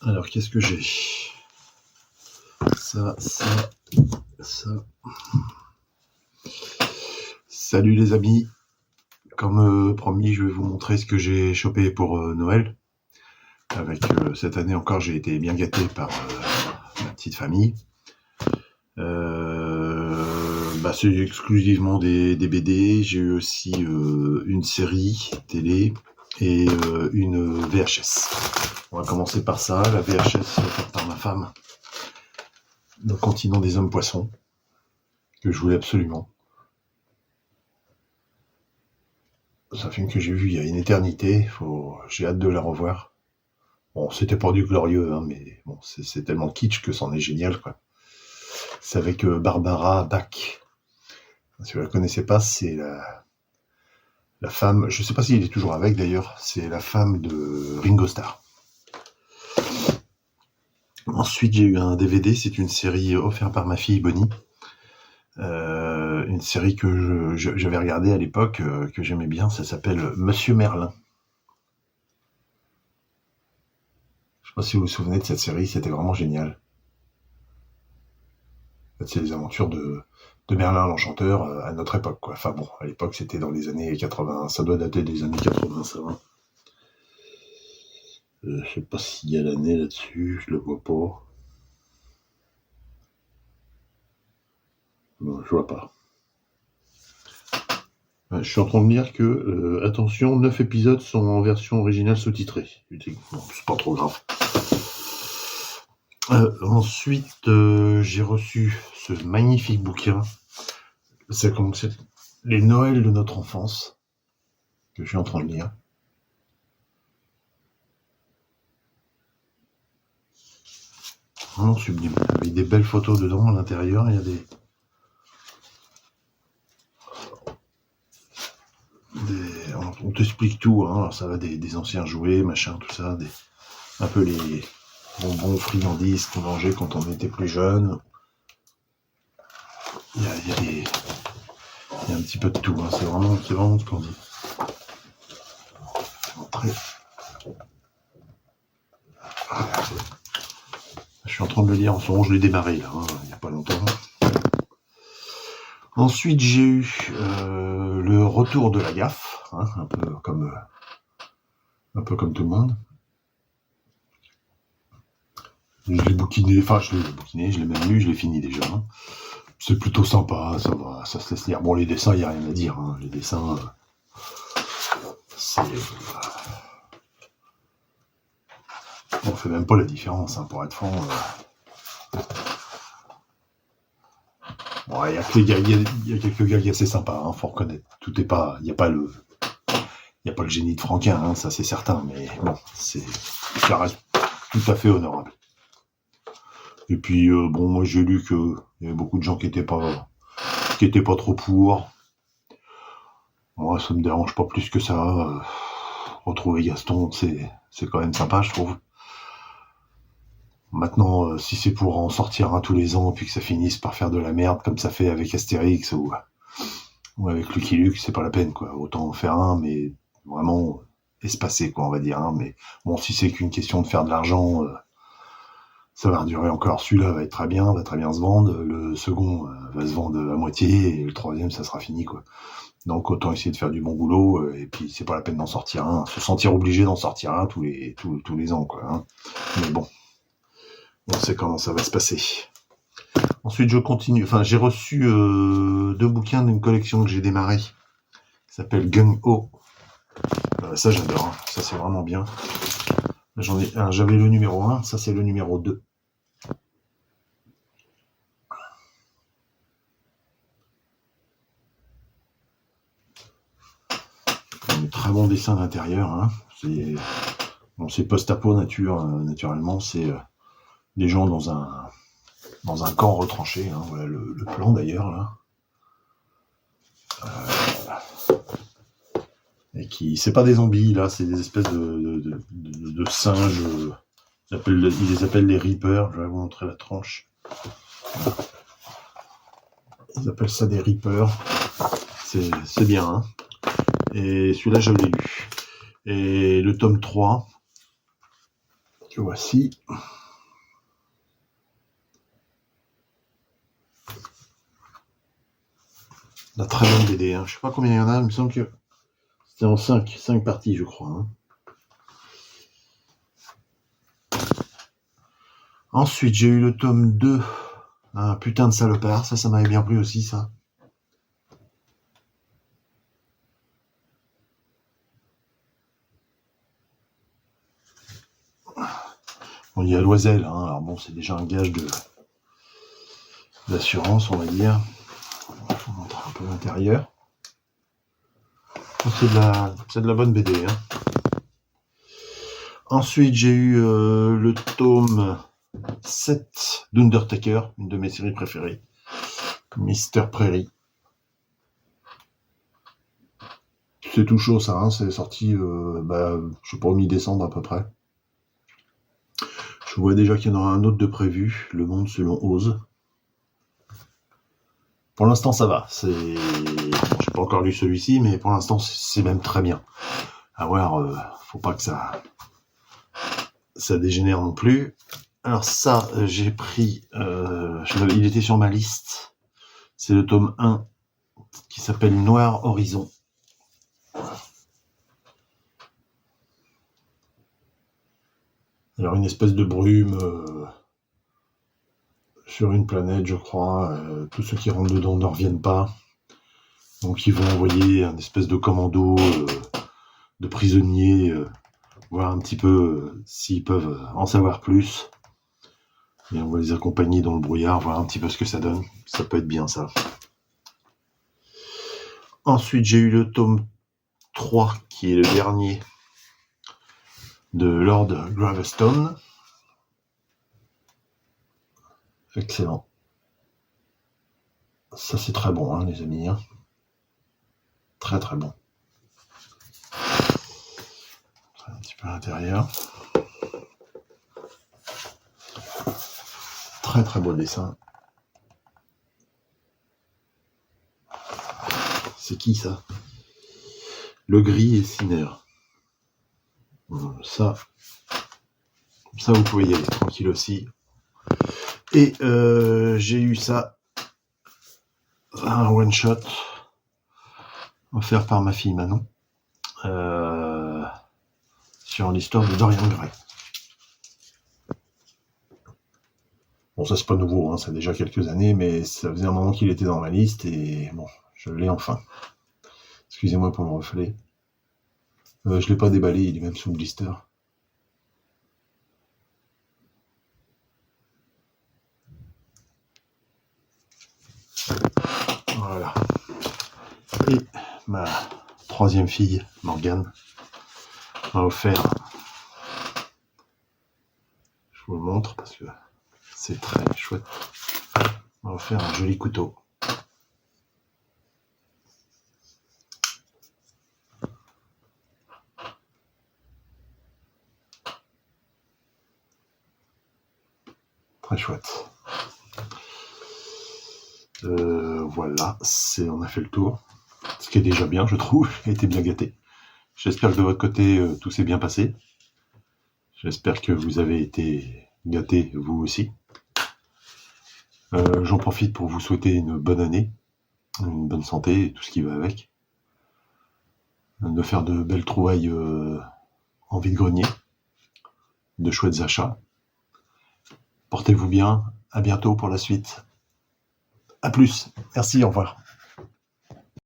Alors, qu'est-ce que j'ai? Ça. Salut les amis. Comme promis, je vais vous montrer ce que j'ai chopé pour Noël. Avec cette année encore, j'ai été bien gâté par ma petite famille. C'est exclusivement des BD. J'ai eu aussi une série télé et une VHS. On va commencer par ça. La VHS faite par ma femme. Le continent des hommes poissons, que je voulais absolument. C'est un film que j'ai vu il y a une éternité. J'ai hâte de la revoir. Bon, c'était pas du glorieux, hein, mais bon, c'est tellement kitsch que c'en est génial, quoi. C'est avec Barbara Bach. Si vous la connaissez pas, c'est la femme, je sais pas s'il est toujours avec d'ailleurs, c'est la femme de Ringo Starr. Ensuite, j'ai eu un DVD, c'est une série offerte par ma fille Bonnie. Une série que j'avais regardée à l'époque, que j'aimais bien, ça s'appelle Monsieur Merlin. Je sais pas si vous vous souvenez de cette série, c'était vraiment génial. En fait, c'est les aventures de Merlin l'Enchanteur à notre époque, quoi. Enfin bon, à l'époque, c'était dans les années 80, ça doit dater des années 80, ça va. Je sais pas s'il y a l'année là-dessus, je le vois pas. Non, je vois pas. Je suis en train de lire que, attention, 9 épisodes sont en version originale sous-titrée. Bon, c'est pas trop grave. Ensuite, j'ai reçu ce magnifique bouquin. C'est comme les Noëls de notre enfance, que je suis en train de lire. Vraiment sublime. Avec des belles photos dedans, à l'intérieur, il y a on t'explique tout, hein. Alors, ça va des anciens jouets, machin, tout ça, un peu les bonbons, friandises qu'on mangeait quand on était plus jeune. Il y a un petit peu de tout, hein. C'est vraiment splendide. Je suis en train de le lire en ce moment, je l'ai démarré là, hein, il n'y a pas longtemps. Ensuite, j'ai eu le retour de la gaffe, hein, un peu comme tout le monde. Je l'ai bouquiné, je l'ai même lu, je l'ai fini déjà. Hein. C'est plutôt sympa, ça va, ça se laisse lire. Bon, les dessins, il n'y a rien à dire. Hein. Les dessins, on fait même pas la différence, hein, pour être franc. Bon, il y a quelques gags assez sympas, hein, faut reconnaître. Tout est pas, il n'y a pas le génie de Franquin, hein, ça c'est certain, mais bon, ça reste tout à fait honorable. Et puis bon, moi j'ai lu que il y avait beaucoup de gens qui étaient pas trop pour. Moi, ça me dérange pas plus que ça. Retrouver Gaston, c'est quand même sympa, je trouve. Maintenant, si c'est pour en sortir un tous les ans, puis que ça finisse par faire de la merde, comme ça fait avec Astérix ou avec Lucky Luke, c'est pas la peine, quoi. Autant en faire un, mais vraiment espacé, quoi, on va dire. Hein. Mais bon, si c'est qu'une question de faire de l'argent, ça va durer encore. Celui-là va très bien se vendre. Le second va se vendre à moitié, et le troisième, ça sera fini, quoi. Donc autant essayer de faire du bon boulot, et puis c'est pas la peine d'en sortir un, se sentir obligé d'en sortir un tous les ans, quoi. Hein. Mais bon, on sait comment ça va se passer. Ensuite, je continue. Enfin, j'ai reçu 2 bouquins d'une collection que j'ai démarrée, qui s'appelle Gung Ho. Ça, j'adore. Hein. Ça, c'est vraiment bien. J'avais le numéro 1, ça, c'est le numéro 2. Un très bon dessin d'intérieur. Hein. C'est post-apo naturellement. C'est des gens dans un camp retranché. Hein. Voilà le plan d'ailleurs là. Et c'est pas des zombies là, c'est des espèces de singes. Ils les appellent les Reapers. Je vais vous montrer la tranche. Voilà. Ils appellent ça des Reapers. C'est bien. Hein. Et celui-là, je l'ai lu. Et le tome 3, Que voici. La très bonne BD. Hein. Je sais pas combien il y en a, il me semble que c'était en 5 parties, je crois. Hein. Ensuite, j'ai eu le tome 2. Un putain de salopard. Ça m'avait bien plu aussi, ça. On y a Loisel, hein. Alors bon, c'est déjà un gage d'assurance, on va dire. Je vous montre un peu l'intérieur. C'est de la bonne BD. Hein. Ensuite, j'ai eu le tome 7 d'Undertaker, une de mes séries préférées. Mister Prairie. C'est tout chaud, ça. Hein. C'est sorti, je sais pas, mi-décembre à peu près. Je vois déjà qu'il y en aura un autre de prévu, Le Monde selon Oz. Pour l'instant, ça va. Bon, j'ai pas encore lu celui-ci, mais pour l'instant, c'est même très bien. À voir, faut pas que ça dégénère non plus. Alors ça, j'ai pris... il était sur ma liste. C'est le tome 1 qui s'appelle Noir Horizon. Alors une espèce de brume sur une planète, je crois. Tous ceux qui rentrent dedans ne reviennent pas. Donc ils vont envoyer un espèce de commando de prisonniers, voir un petit peu s'ils peuvent en savoir plus. Et on va les accompagner dans le brouillard, voir un petit peu ce que ça donne. Ça peut être bien, ça. Ensuite, j'ai eu le tome 3, qui est le dernier, de Lord Gravestone. Excellent. Ça, c'est très bon, hein, les amis. Hein. Très, très bon. Un petit peu à l'intérieur. Très, très beau dessin. C'est qui, ça? Le Gris et Sinner. Ça, vous pouvez y aller tranquille aussi. Et j'ai eu ça, un one-shot, offert par ma fille Manon, sur l'histoire de Dorian Gray. Bon, ça c'est pas nouveau, hein, ça a déjà quelques années, mais ça faisait un moment qu'il était dans ma liste, et bon, je l'ai enfin. Excusez-moi pour le reflet. Je l'ai pas déballé, il est même sous le blister. Voilà. Et ma troisième fille, Morgane, m'a offert, je vous le montre parce que c'est très chouette, m'a offert un joli couteau. Très chouette. Voilà, on a fait le tour. Ce qui est déjà bien, je trouve. J'ai été bien gâté. J'espère que de votre côté, tout s'est bien passé. J'espère que vous avez été gâtés, vous aussi. J'en profite pour vous souhaiter une bonne année, une bonne santé et tout ce qui va avec. De faire de belles trouvailles en vide-grenier, de chouettes achats. Portez-vous bien. À bientôt pour la suite. À plus. Merci, au revoir.